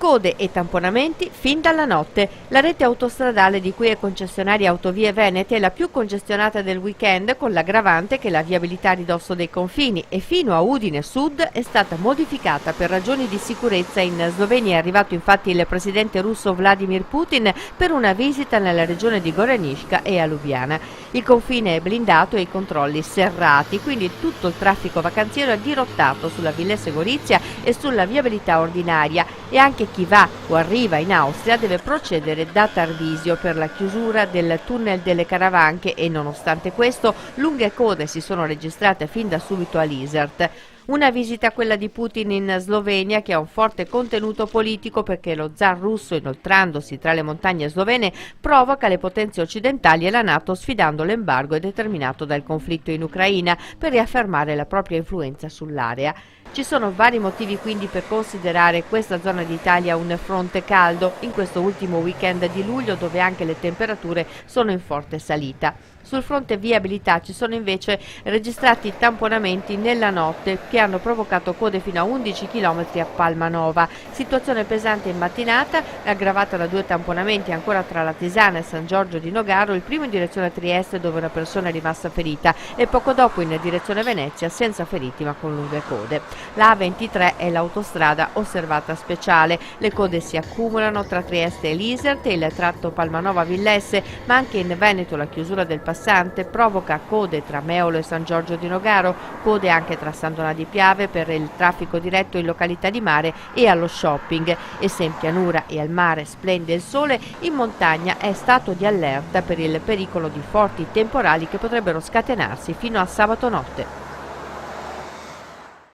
Code e tamponamenti fin dalla notte. La rete autostradale di cui è concessionaria Autovie Venete è la più congestionata del weekend, con l'aggravante che la viabilità a ridosso dei confini e fino a Udine Sud è stata modificata per ragioni di sicurezza. In Slovenia è arrivato infatti il presidente russo Vladimir Putin per una visita nella regione di Gorenjka e a Lubiana. Il confine è blindato e i controlli serrati, quindi tutto il traffico vacanziero è dirottato sulla Villesse Gorizia e sulla viabilità ordinaria, e anche chi va o arriva in Austria deve procedere da Tarvisio per la chiusura del tunnel delle Caravanche e nonostante questo lunghe code si sono registrate fin da subito all'Isert. Una visita, quella di Putin in Slovenia, che ha un forte contenuto politico perché lo zar russo, inoltrandosi tra le montagne slovene, provoca le potenze occidentali e la NATO sfidando l'embargo determinato dal conflitto in Ucraina per riaffermare la propria influenza sull'area. Ci sono vari motivi quindi per considerare questa zona d'Italia un fronte caldo in questo ultimo weekend di luglio, dove anche le temperature sono in forte salita. Sul fronte viabilità ci sono invece registrati tamponamenti nella notte che hanno provocato code fino a 11 km a Palmanova. Situazione pesante in mattinata, aggravata da due tamponamenti ancora tra la Tisana e San Giorgio di Nogaro, il primo in direzione Trieste dove una persona è rimasta ferita e poco dopo in direzione Venezia senza feriti ma con lunghe code. La A23 è l'autostrada osservata speciale. Le code si accumulano tra Trieste e l'Isert e il tratto Palmanova-Villesse, ma anche in Veneto la chiusura del passante provoca code tra Meolo e San Giorgio di Nogaro, code anche tra San Donà di Piave per il traffico diretto in località di mare e allo shopping. E se in pianura e al mare splende il sole, in montagna è stato di allerta per il pericolo di forti temporali che potrebbero scatenarsi fino a sabato notte.